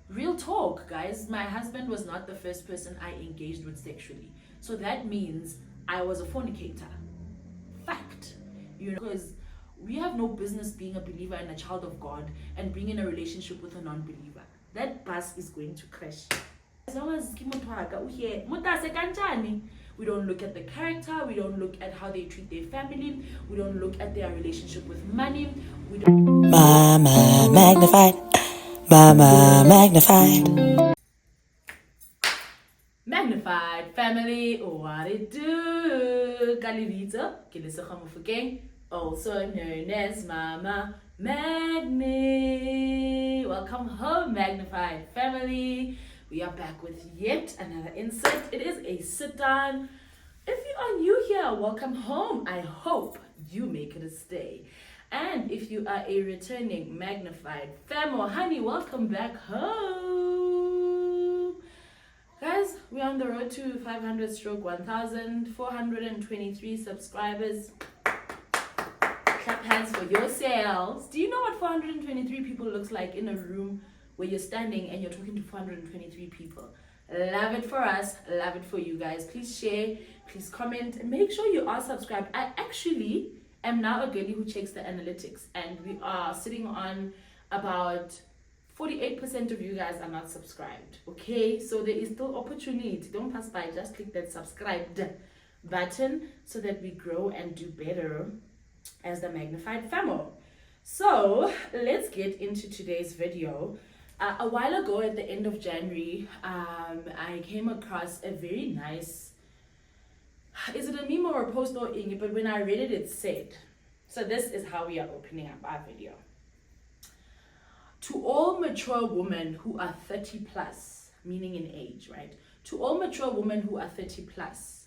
Real talk, guys. My husband was not the first person I engaged with sexually. So that means I was a fornicator. Fact. Because we have no business being a believer and a child of God and being in a relationship with a non-believer. That bus is going to crash. As long as we don't look at the character, we don't look at how they treat their family, we don't look at their relationship with money, we don't Mama magnified, Mama magnified. Magnified family, what it do? Kalivita, Kilisachamufukeng, also known as Mama Magni. Welcome home, Magnified family. We are back with yet another insert. It is a sit down. If you are new here, welcome home. I hope you make it a stay. And if you are a returning Magnified fam or honey, welcome back home. Guys, we're on the road to 500 stroke 1,423 subscribers. Clap hands for yourselves. Do you know what 423 people looks like in a room where you're standing and you're talking to 423 people? Love it for us. Love it for you guys. Please share. Please comment. Make sure you are subscribed. I actually am now a girlie who checks the analytics. And we are sitting on about 48% of you guys are not subscribed. Okay, so there is still opportunity. Don't pass by, just click that subscribed button so that we grow and do better as the Magnified family. So let's get into today's video. A while ago at the end of January, I came across a very nice, is it a meme or a post or Inge? But when I read it, it said, so this is how we are opening up our video. To all mature women who are 30 plus, meaning in age, right? To all mature women who are 30 plus,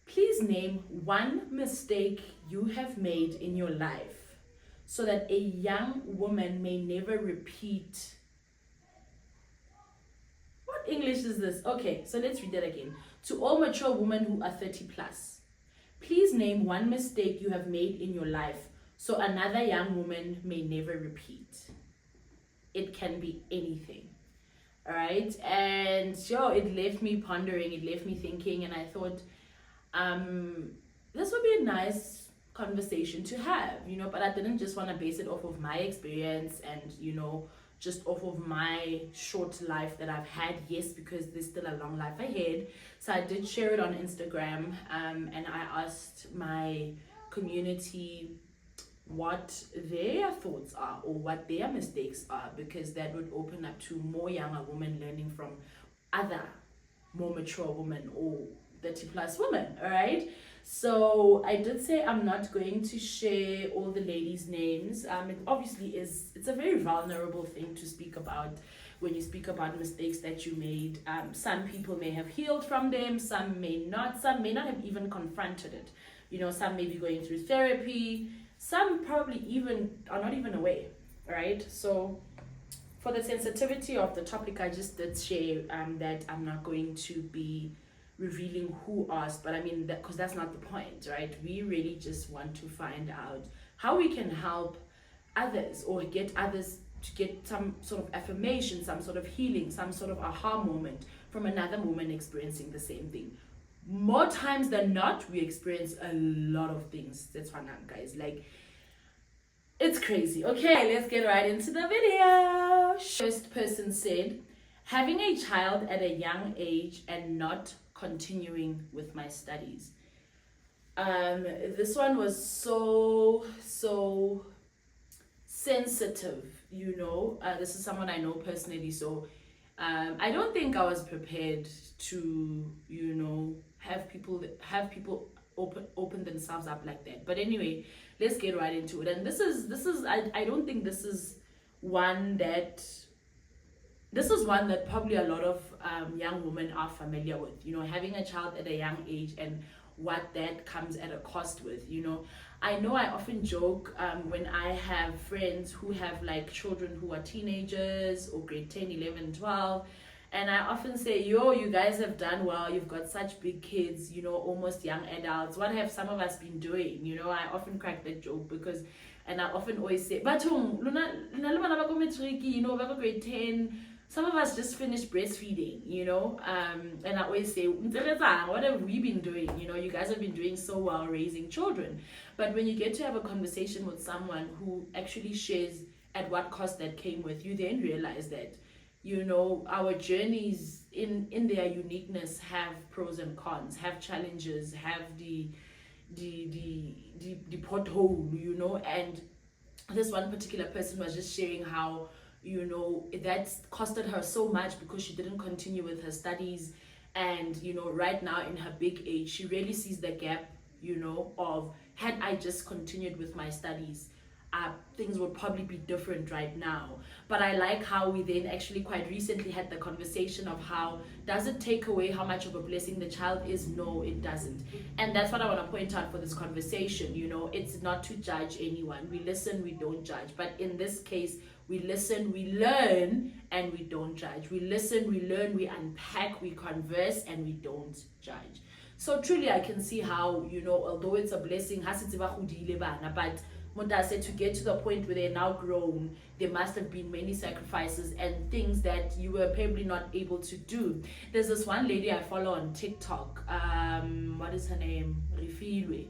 please name one mistake you have made in your life so that a young woman may never repeat. What English is this? Okay, so let's read that again. To all mature women who are 30 plus, please name one mistake you have made in your life so another young woman may never repeat. It can be anything. All right. And sure, it left me pondering, it left me thinking, and I thought this would be a nice conversation to have, but I didn't just want to base it off of my experience and, just off of my short life that I've had. Yes, because there's still a long life ahead. So I did share it on Instagram, and I asked my community what their thoughts are or what their mistakes are, because that would open up to more younger women learning from other more mature women or 30 plus women. All right, so I did say I'm not going to share all the ladies' names. It obviously it's a very vulnerable thing to speak about when you speak about mistakes that you made. Some people may have healed from them, some may not have even confronted it. Some may be going through therapy, some probably even are not even aware, right? So for the sensitivity of the topic, I just did share that I'm not going to be revealing who asked, but I mean, because that's not the point, right? We really just want to find out how we can help others or get others to get some sort of affirmation, some sort of healing, some sort of aha moment from another woman experiencing the same thing. More times than not, we experience a lot of things. That's fun, guys. Like, it's crazy. Okay, let's get right into the video. First person said, having a child at a young age and not continuing with my studies. This one was so sensitive. This is someone I know personally, so I don't think I was prepared to have people open themselves up like that. But anyway, let's get right into it. And this is I don't think this is one that probably a lot of young women are familiar with, having a child at a young age and what that comes at a cost with. I know I often joke when I have friends who have like children who are teenagers or grade 10, 11, 12, and I often say, you guys have done well, you've got such big kids, almost young adults. What have some of us been doing? I often crack that joke and I often always say, but Luna, grade 10, some of us just finished breastfeeding, and I always say, what have we been doing? You guys have been doing so well raising children. But when you get to have a conversation with someone who actually shares at what cost that came with, you then realize that, our journeys in their uniqueness have pros and cons, have challenges, have the pothole, and this one particular person was just sharing how that costed her so much because she didn't continue with her studies, and right now in her big age she really sees the gap, of had I just continued with my studies, things would probably be different right now. But I like how we then actually quite recently had the conversation of how, does it take away how much of a blessing the child is? No, it doesn't. And that's what I want to point out for this conversation. It's not to judge anyone. We listen, we don't judge. But in this case, we listen, we learn, and we don't judge. We listen, we learn, we unpack, we converse, and we don't judge. So truly I can see how, although it's a blessing, but Munda said, to get to the point where they're now grown, there must have been many sacrifices and things that you were probably not able to do. There's this one lady I follow on TikTok. What is her name? Rifilwe.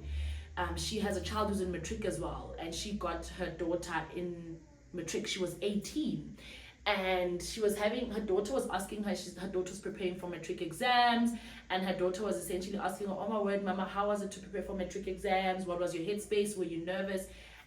She has a child who's in matric as well, and she got her daughter in matric. She was 18, and her daughter was asking her, her daughter was preparing for matric exams, and her daughter was essentially asking her, oh my word, mama, how was it to prepare for matric exams? What was your headspace? Were you nervous?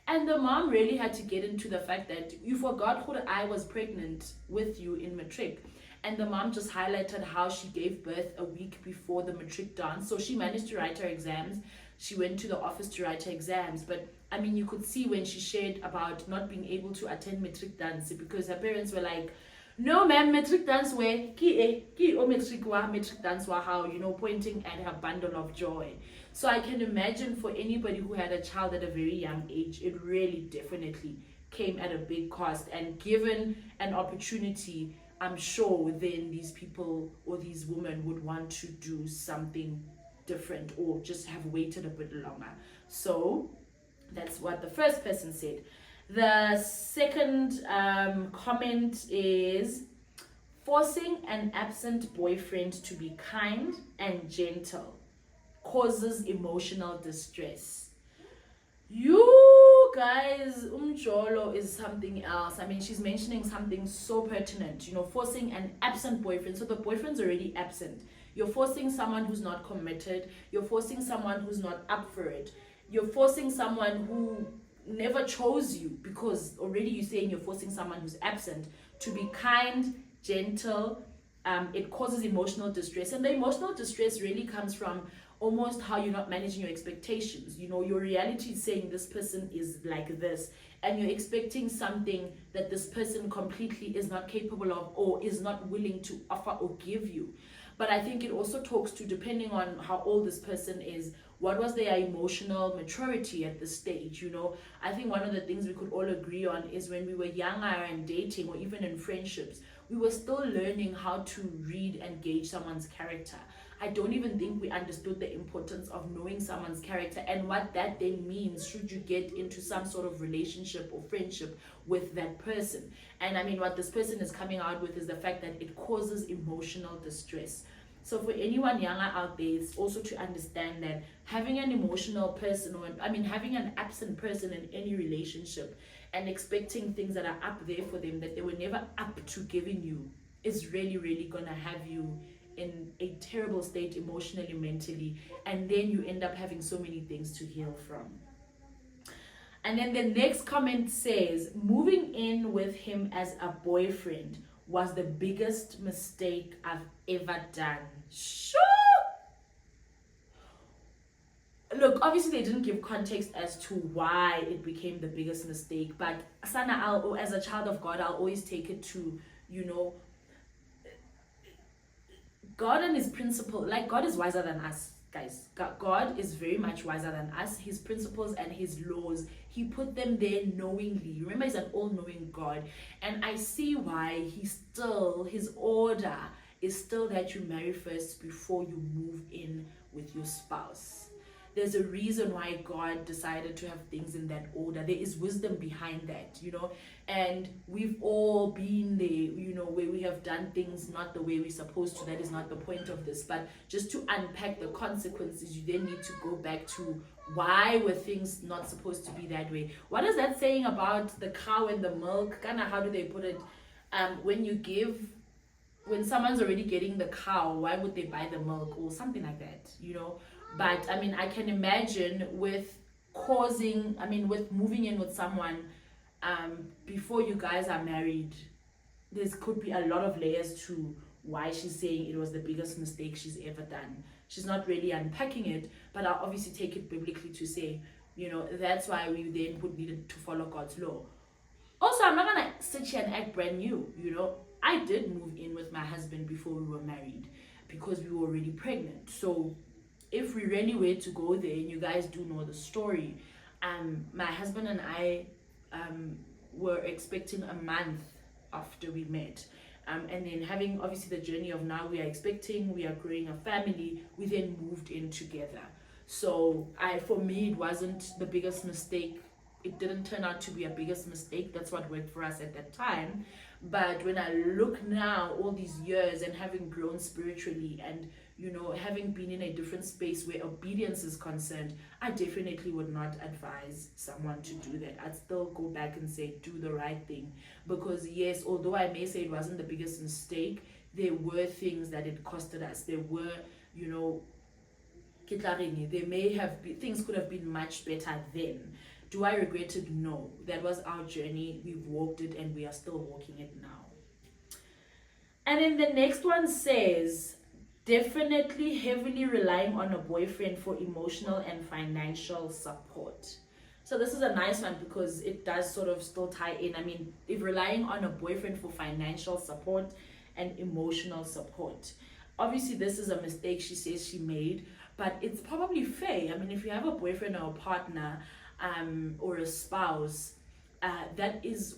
And the mom really had to get into the fact that you forgot that I was pregnant with you in matric. And the mom just highlighted how she gave birth a week before the matric dance. So she managed to write her exams. She went to the office to write her exams. But I mean, you could see when she shared about not being able to attend matric dance because her parents were like, no ma'am, matric dance where matric dance wa how, pointing at her bundle of joy. So I can imagine for anybody who had a child at a very young age, it really definitely came at a big cost. And given an opportunity, I'm sure then these people or these women would want to do something different or just have waited a bit longer. So that's what the first person said. The second comment is, forcing an absent boyfriend to be kind and gentle causes emotional distress. You guys, umjolo is something else. I mean, she's mentioning something so pertinent, forcing an absent boyfriend. So the boyfriend's already absent. You're forcing someone who's not committed. You're forcing someone who's not up for it. You're forcing someone who never chose you, because already you're saying you're forcing someone who's absent to be kind, gentle. It causes emotional distress, and the emotional distress really comes from almost how you're not managing your expectations. Your reality is saying this person is like this, and you're expecting something that this person completely is not capable of or is not willing to offer or give you. But I think it also talks to, depending on how old this person is, what was their emotional maturity at this stage. I think one of the things we could all agree on is when we were younger and dating or even in friendships, we were still learning how to read and gauge someone's character. I don't even think we understood the importance of knowing someone's character and what that then means should you get into some sort of relationship or friendship with that person. And I mean, what this person is coming out with is the fact that it causes emotional distress. So for anyone younger out there, it's also to understand that having an emotional person, having an absent person in any relationship and expecting things that are up there for them that they were never up to giving you is really, really gonna have you in a terrible state emotionally, mentally, and then you end up having so many things to heal from. And then the next comment says, moving in with him as a boyfriend was the biggest mistake I've ever done. Sure. Look, obviously they didn't give context as to why it became the biggest mistake, but Sana, as a child of God, I'll always take it to, God and his principle, like God is wiser than us, guys. God is very much wiser than us. His principles and his laws, he put them there knowingly. Remember, he's an all-knowing God. And I see why his order is still that you marry first before you move in with your spouse. there's a reason why God decided to have things in that order. There is wisdom behind that, and we've all been there, where we have done things not the way we're supposed to. That is not the point of this, but just to unpack the consequences, you then need to go back to why were things not supposed to be that way. What is that saying about the cow and the milk? Kind of, how do they put it? When someone's already getting the cow, why would they buy the milk or something like that, But I mean, I can imagine with moving in with someone before you guys are married, there could be a lot of layers to why she's saying it was the biggest mistake she's ever done. She's not really unpacking it, but I'll obviously take it biblically to say, that's why we then would need to follow God's law. Also, I'm not gonna sit here and act brand new, I did move in with my husband before we were married because we were already pregnant. So if we really were to go there, and you guys do know the story, my husband and I were expecting a month after we met. And then having obviously the journey of now we are growing a family, we then moved in together. So for me, it wasn't the biggest mistake. It didn't turn out to be a biggest mistake. That's what worked for us at that time. But when I look now, all these years, and having grown spiritually, and having been in a different space where obedience is concerned, I definitely would not advise someone to do that. I'd still go back and say, do the right thing. Because yes, although I may say it wasn't the biggest mistake, there were things that it costed us. There were, there may have been, things could have been much better then. Do I regret it? No. That was our journey. We've walked it, and we are still walking it now. And then the next one says, definitely heavily relying on a boyfriend for emotional and financial support. So this is a nice one because it does sort of still tie in. I mean, if relying on a boyfriend for financial support and emotional support. Obviously, this is a mistake she says she made, but it's probably fair. I mean, if you have a boyfriend or a partner, or a spouse, that is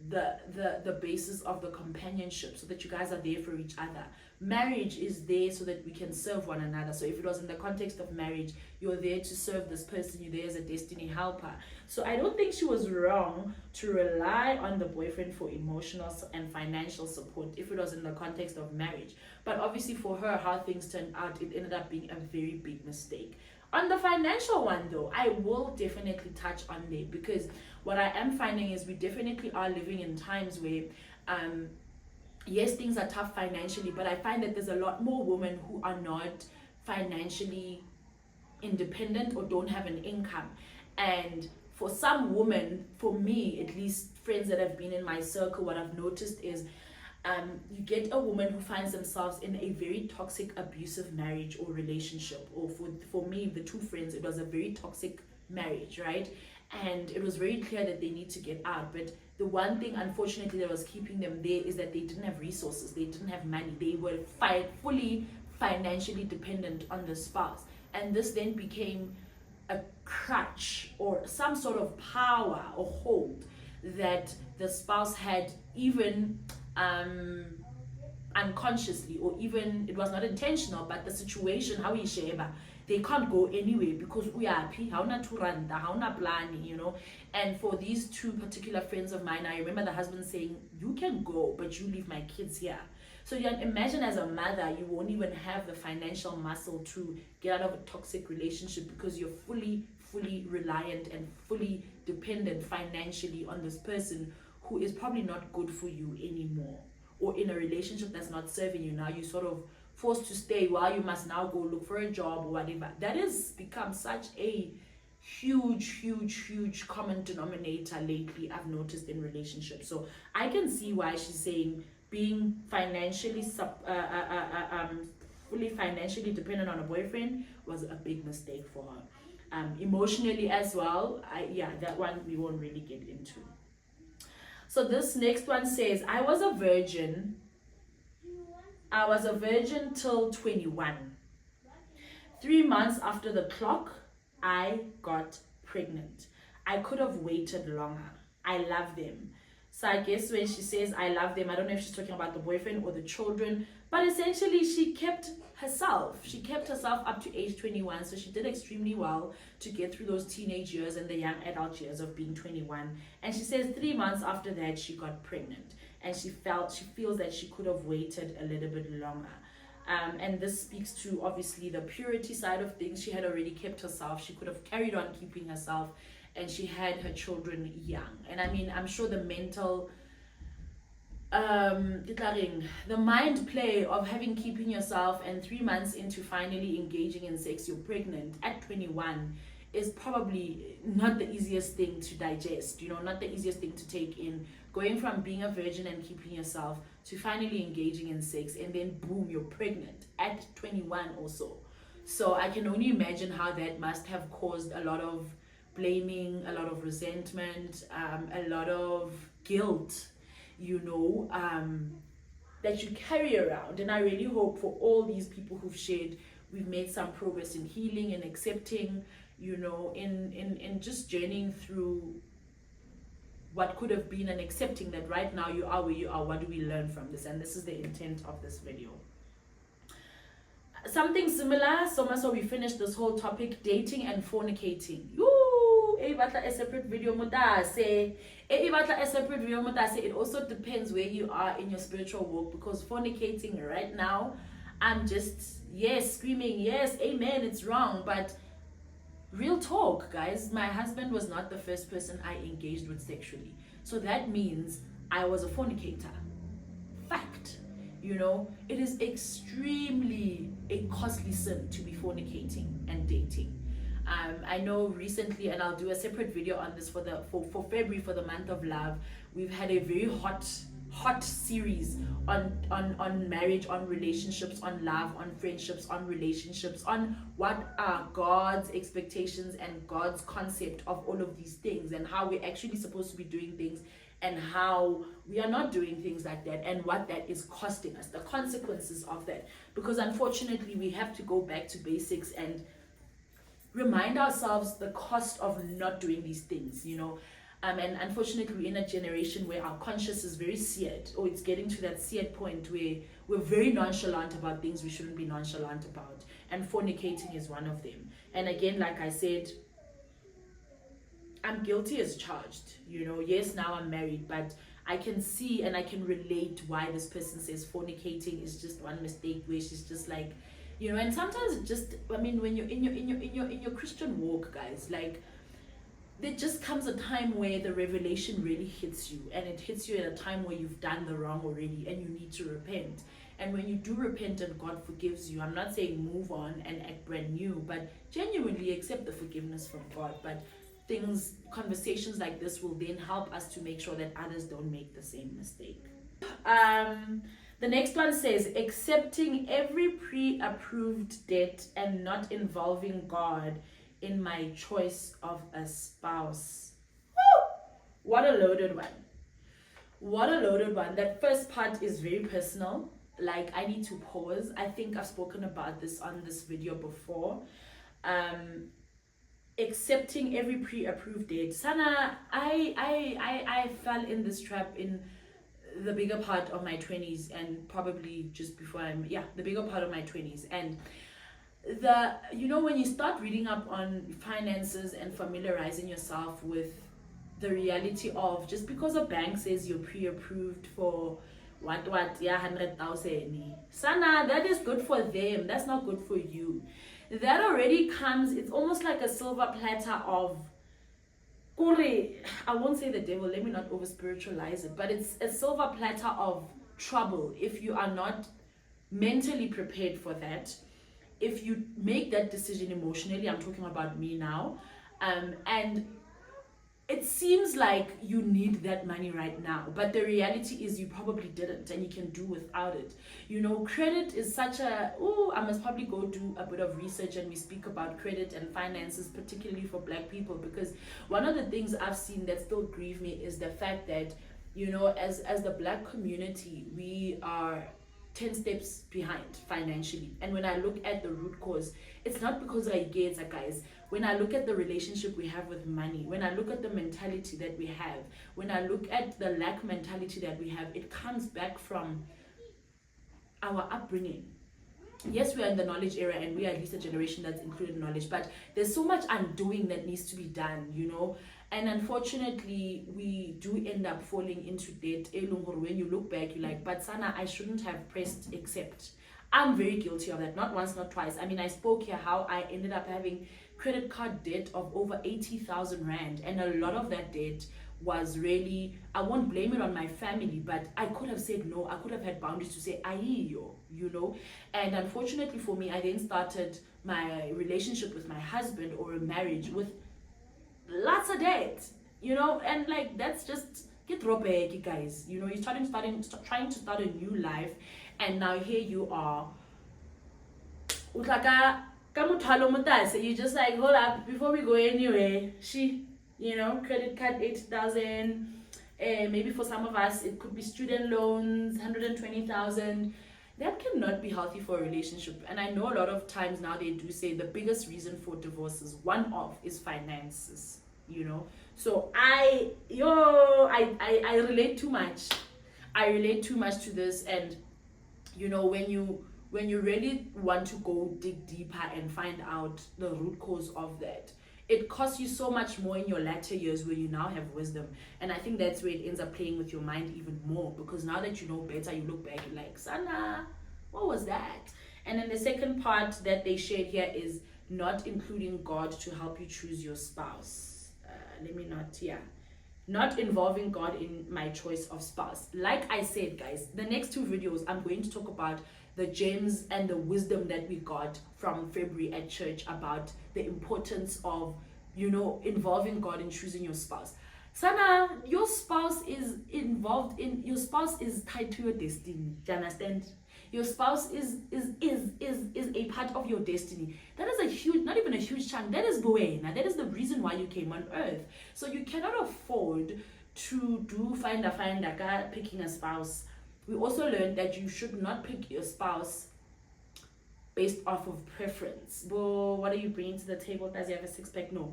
the basis of the companionship, so that you guys are there for each other. Marriage is there so that we can serve one another. So if it was in the context of marriage, you're there to serve this person, you're there as a destiny helper. So I don't think she was wrong to rely on the boyfriend for emotional and financial support if it was in the context of marriage. But obviously for her, how things turned out, it ended up being a very big mistake. On the financial one though, I will definitely touch on there, because what I am finding is we definitely are living in times where yes, things are tough financially, but I find that there's a lot more women who are not financially independent or don't have an income. And for some women, for me at least, friends that have been in my circle, what I've noticed is you get a woman who finds themselves in a very toxic, abusive marriage or relationship. Or for me, the two friends, it was a very toxic marriage, right? And it was very clear that they need to get out. But the one thing, unfortunately, that was keeping them there is that they didn't have resources. They didn't have money. They were fully financially dependent on the spouse. And this then became a crutch or some sort of power or hold that the spouse had, even unconsciously, or even it was not intentional, but the situation, how they can't go anywhere because we are happy, and for these two particular friends of mine, I remember the husband saying, you can go, but you leave my kids here. So you can imagine, as a mother, you won't even have the financial muscle to get out of a toxic relationship because you're fully reliant and fully dependent financially on this person who is probably not good for you anymore, or in a relationship that's not serving you. Now you're sort of forced to stay while you must now go look for a job or whatever. That has become such a huge common denominator lately, I've noticed, in relationships. So I can see why she's saying being financially fully financially dependent on a boyfriend was a big mistake for her. Emotionally as well, that one we won't really get into. So this next one says, I was a virgin till 21. 3 months after the clock, I got pregnant. I could have waited longer. I love them. So I guess when she says I love them, I don't know if she's talking about the boyfriend or the children, but essentially she kept herself. She kept herself up to age 21, so she did extremely well to get through those teenage years and the young adult years of being 21. And she says 3 months after that she got pregnant, and she feels that she could have waited a little bit longer. And this speaks to obviously the purity side of things. She had already kept herself. She could have carried on keeping herself, and she had her children young. And I mean, I'm sure the mental the mind play of keeping yourself and 3 months into finally engaging in sex, you're pregnant at 21, is probably not the easiest thing to digest, not the easiest thing to take in. Going from being a virgin and keeping yourself to finally engaging in sex, and then boom, you're pregnant at 21 also. So I can only imagine how that must have caused a lot of blaming, a lot of resentment, a lot of guilt, that you carry around. And I really hope for all these people who've shared, we've made some progress in healing and accepting, in just journeying through what could have been, and accepting that right now you are where you are. What do we learn from this? And this is the intent of this video. Something similar, so we finished this whole topic, dating and fornicating. A separate video motase. It also depends where you are in your spiritual walk, because fornicating right now, I'm just screaming yes, amen, it's wrong. But real talk, guys, my husband was not the first person I engaged with sexually, so that means I was a fornicator. Fact. It is extremely a costly sin to be fornicating and dating. I know recently, and I'll do a separate video on this for February, for the month of love, we've had a very hot series on marriage, on relationships, on love, on friendships, on relationships, on what are God's expectations and God's concept of all of these things, and how we're actually supposed to be doing things, and how we are not doing things like that, and what that is costing us, the consequences of that. Because unfortunately we have to go back to basics and remind ourselves the cost of not doing these things, and unfortunately we're in a generation where our conscience is very seared, or it's getting to that seared point where we're very nonchalant about things we shouldn't be nonchalant about, and fornicating is one of them. And again, like I said, I'm guilty as charged. Yes, now I'm married, but I can see and I can relate why this person says fornicating is just one mistake, where she's just like, and sometimes it just, when you're in your Christian walk, guys, like, there just comes a time where the revelation really hits you, and it hits you at a time where you've done the wrong already and you need to repent. And when you do repent and God forgives you, I'm not saying move on and act brand new, but genuinely accept the forgiveness from God. But conversations like this will then help us to make sure that others don't make the same mistake. The next one says, accepting every pre-approved date and not involving God in my choice of a spouse. Woo! What a loaded one. That first part is very personal. Like, I need to pause. I think I've spoken about this on this video before. Accepting every pre-approved date. Sana, I fell in this trap in the bigger part of my 20s, and probably just before the bigger part of my 20s. And when you start reading up on finances and familiarizing yourself with the reality of, just because a bank says you're pre-approved for 100,000, Sana, that is good for them, that's not good for you. That already comes, it's almost like a silver platter of, I won't say the devil, let me not over spiritualize it, but it's a silver platter of trouble if you are not mentally prepared for that. If you make that decision emotionally, I'm talking about me now, and it seems like you need that money right now, but the reality is you probably didn't, and you can do without it. Credit is such a, I must probably go do a bit of research and we speak about credit and finances, particularly for Black people, because one of the things I've seen that still grieve me is the fact that, as the Black community, we are 10 steps behind financially. And when I look at the root cause, it's not because I get it, guys. When I look at the relationship we have with money, when I look at the mentality that we have, when I look at the lack mentality that we have, it comes back from our upbringing. Yes, we are in the knowledge era, and we are at least a generation that's included knowledge, but there's so much undoing that needs to be done, you know. And unfortunately, we do end up falling into debt. When you look back, you're like, but Sana, I shouldn't have pressed accept. I'm very guilty of that, not once, not twice. I mean, I spoke here how I ended up having credit card debt of over 80,000 Rand, and a lot of that debt was really, I won't blame it on my family, but I could have said no. I could have had boundaries to say aiyo, you know. And unfortunately for me, I then started my relationship with my husband, or a marriage, with lots of debt, you know. And like, that's just get robek, guys, you know. You're trying to start a new life, and now here you are, you're just like, hold up, before we go anywhere, you know, credit card 80,000, maybe for some of us it could be student loans 120,000. That cannot be healthy for a relationship. And I know a lot of times now they do say the biggest reason for divorces, one of, is finances, you know. So I relate too much. I relate too much to this. And you know, when you really want to go dig deeper and find out the root cause of that, it costs you so much more in your latter years, where you now have wisdom. And I think that's where it ends up playing with your mind even more, because now that you know better, you look back, you're like, Sana, what was that? And then the second part that they shared here is not including God to help you choose your spouse. Not involving God in my choice of spouse. Like I said, guys, the next two videos, I'm going to talk about the gems and the wisdom that we got from February at church about the importance of, you know, involving God in choosing your spouse. Sana, your spouse is tied to your destiny. Do you understand? Your spouse is a part of your destiny. That is a huge, not even a huge chunk. That is buena. That is the reason why you came on earth. So you cannot afford to do find picking a spouse. We also learned that you should not pick your spouse based off of preference. Well, what are you bringing to the table? Does he have a six-pack? No.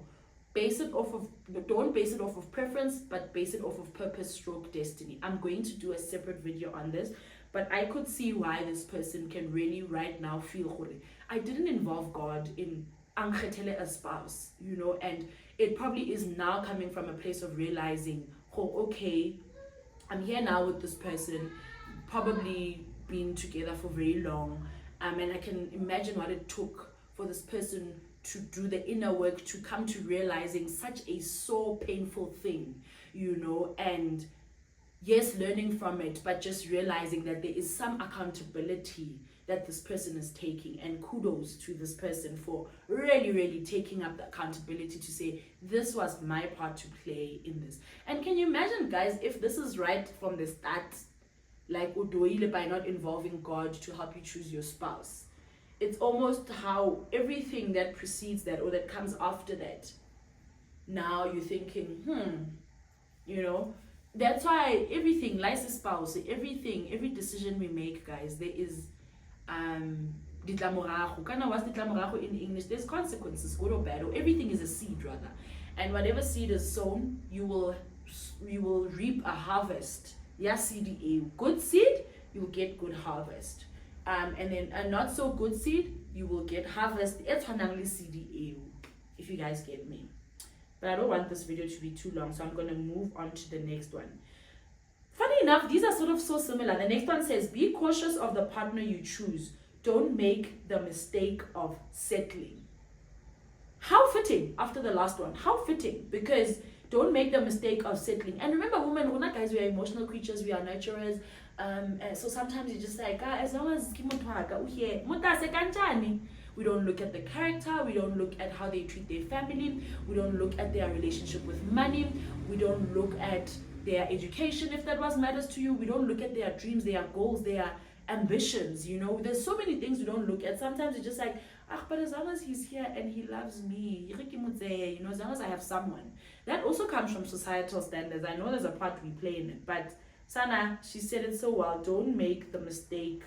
Don't base it off of preference, but base it off of purpose stroke destiny. I'm going to do a separate video on this, but I could see why this person can really right now feel, I didn't involve God in a spouse, you know. And it probably is now coming from a place of realizing, okay, I'm here now with this person, probably been together for very long, and I can imagine what it took for this person to do the inner work to come to realizing such a so painful thing, you know. And yes, learning from it, but just realizing that there is some accountability that this person is taking. And kudos to this person for really taking up the accountability to say, this was my part to play in this. And can you imagine, guys, if this is right from the start, like udoile, by not involving God to help you choose your spouse? It's almost how everything that precedes that, or that comes after that, now you're thinking, you know. That's why everything, like a spouse, every decision we make, guys, there is ditlamorago. What's ditlamorago in English? There's consequences, good or bad, or everything is a seed rather. And whatever seed is sown, you will reap a harvest. Good seed, you'll get good harvest. And then a not so good seed, you will get harvest. If you guys get me. But I don't want this video to be too long, so I'm going to move on to the next one. Funny enough, these are sort of so similar. The next one says, be cautious of the partner you choose. Don't make the mistake of settling. How fitting after the last one. How fitting, because don't make the mistake of settling. And remember, women, we're not, guys, we are emotional creatures, we are nurturers. So sometimes you're just like, as long as we don't look at the character, we don't look at how they treat their family, we don't look at their relationship with money, we don't look at their education, if that was matters to you, we don't look at their dreams, their goals, their ambitions, you know. There's so many things we don't look at. Sometimes it's just like, but as long as he's here and he loves me, you know, as long as I have someone. That also comes from societal standards. I know there's a part we play in it, but Sana, she said it so well, don't make the mistake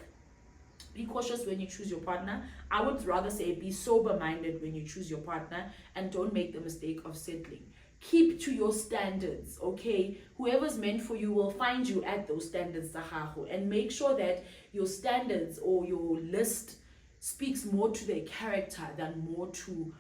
Be cautious when you choose your partner. I would rather say be sober-minded when you choose your partner, and don't make the mistake of settling. Keep to your standards, okay? Whoever's meant for you will find you at those standards, Zahahu, and make sure that your standards or your list speaks more to their character than more to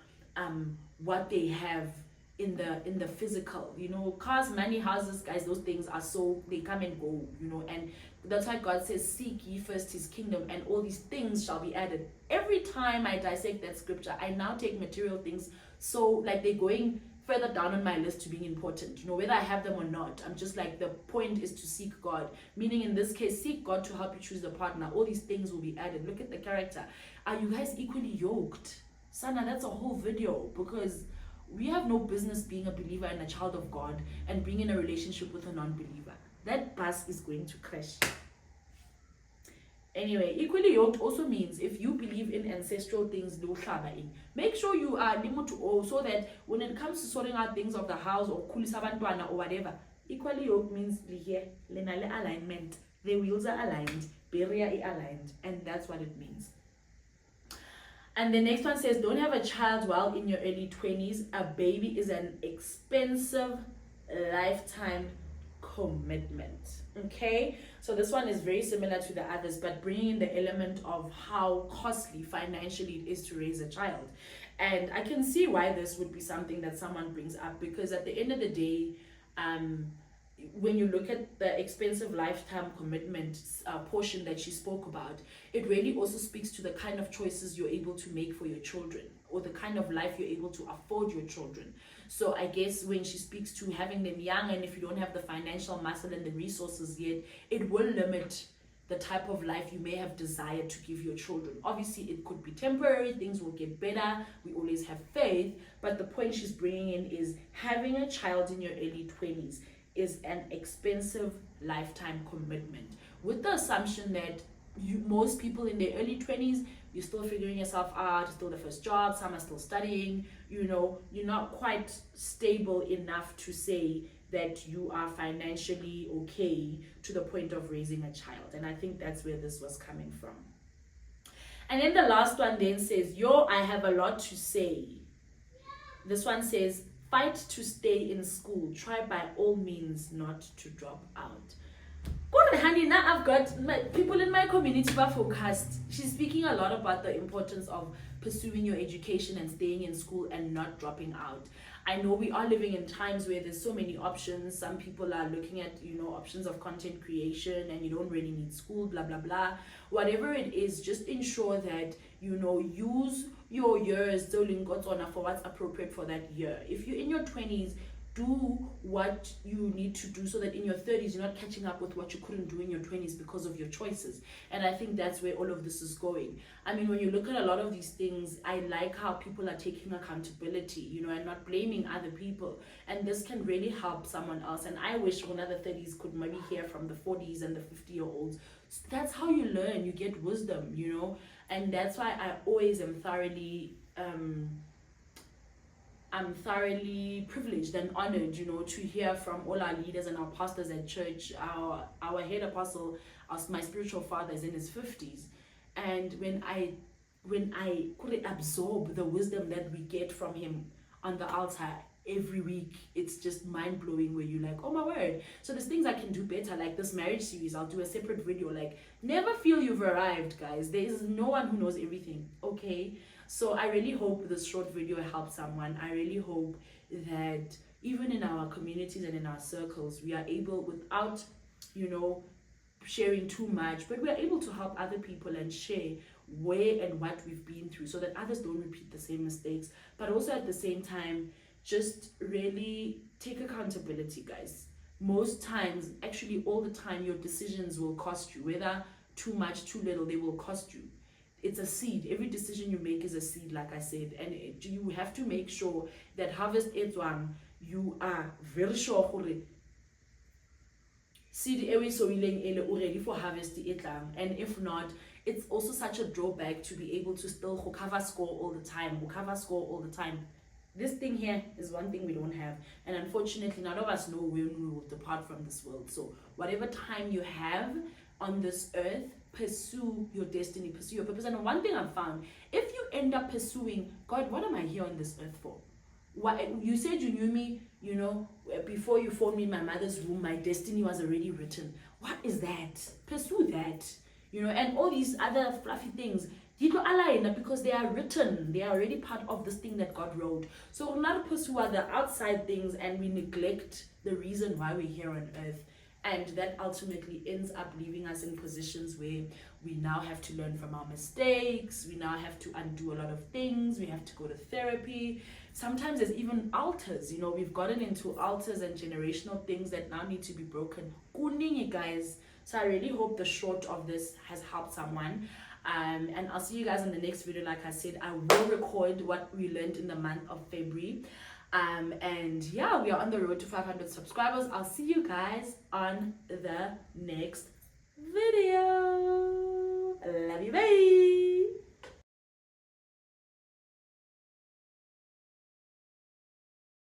what they have in the physical. Cars, money, houses, guys, those things are so, they come and go, and that's why God says, seek ye first his kingdom, and all these things shall be added. Every time I dissect that scripture, I now take material things, so like they're going further down on my list to being important, whether I have them or not. I'm just like, the point is to seek God, meaning in this case, seek God to help you choose the partner. All these things will be added. Look at the character. Are you guys equally yoked? Sana, that's a whole video, because we have no business being a believer and a child of God and being in a relationship with a non-believer. That bus is going to crash. Anyway, equally yoked also means if you believe in ancestral things, make sure you are limited, so that when it comes to sorting out things of the house or kulisabantwana or whatever, equally yoked means alignment. The wheels are aligned, barrier is aligned, and that's what it means. And the next one says, don't have a child while in your early 20s. A baby is an expensive lifetime commitment. Okay, so this one is very similar to the others, but bringing in the element of how costly financially it is to raise a child. And I can see why this would be something that someone brings up, because at the end of the day, when you look at the expensive lifetime commitment portion that she spoke about, it really also speaks to the kind of choices you're able to make for your children, or the kind of life you're able to afford your children. So I guess when she speaks to having them young, and if you don't have the financial muscle and the resources yet, it will limit the type of life you may have desired to give your children. Obviously, it could be temporary, things will get better, we always have faith, but the point she's bringing in is having a child in your early 20s is an expensive lifetime commitment, with the assumption that most people in their early 20s, you're still figuring yourself out, still the first job, some are still studying, you're not quite stable enough to say that you are financially okay to the point of raising a child. And I think that's where this was coming from. And then the last one then says, I have a lot to say. This one says, fight to stay in school. Try by all means not to drop out. Honey, now I've got people in my community who are focused. She's speaking a lot about the importance of pursuing your education and staying in school and not dropping out. I know we are living in times where there's so many options. Some people are looking at, options of content creation, and you don't really need school, blah, blah, blah. Whatever it is, just ensure that, use your years for what's appropriate for that year. If you're in your 20s, do what you need to do so that in your 30s you're not catching up with what you couldn't do in your 20s because of your choices. And I think that's where all of this is going. I mean, when you look at a lot of these things, I like how people are taking accountability, and not blaming other people, and this can really help someone else. And I wish another 30s could maybe hear from the 40s and the 50-year-olds. That's how you learn, you get wisdom, and that's why I always am thoroughly I'm thoroughly privileged and honored, to hear from all our leaders and our pastors at church. Our head apostle, my spiritual father, is in his 50s. And when I could absorb the wisdom that we get from him on the altar every week, it's just mind-blowing, where you're like, oh my word. So there's things I can do better, like this marriage series. I'll do a separate video. Like, never feel you've arrived, guys. There is no one who knows everything, okay? So I really hope this short video helps someone. I really hope that even in our communities and in our circles, we are able, without, sharing too much, but we are able to help other people and share where and what we've been through, so that others don't repeat the same mistakes. But also at the same time, just really take accountability, guys. Most times, actually all the time, your decisions will cost you. Whether too much, too little, they will cost you. It's a seed. Every decision you make is a seed, like I said, and you have to make sure that harvest is one. You are very sure seed ready for harvest. And if not, it's also such a drawback to be able to still cover score all the time. This thing here is one thing we don't have, and unfortunately none of us know when we will depart from this world. So whatever time you have on this earth, pursue your destiny, pursue your purpose. And one thing I've found, if you end up pursuing, God, what am I here on this earth for? What you said, you knew me, before you formed me in my mother's womb, my destiny was already written. What is that? Pursue that. And all these other fluffy things, because they are written, they are already part of this thing that God wrote. So we'll not pursue the outside things, and we neglect the reason why we're here on earth. And that ultimately ends up leaving us in positions where we now have to learn from our mistakes. We now have to undo a lot of things. We have to go to therapy. Sometimes there's even altars. We've gotten into altars and generational things that now need to be broken. Kuningi, guys. So I really hope the short of this has helped someone. And I'll see you guys in the next video. Like I said, I will record what we learned in the month of February. And yeah, we are on the road to 500 subscribers. I'll see you guys on the next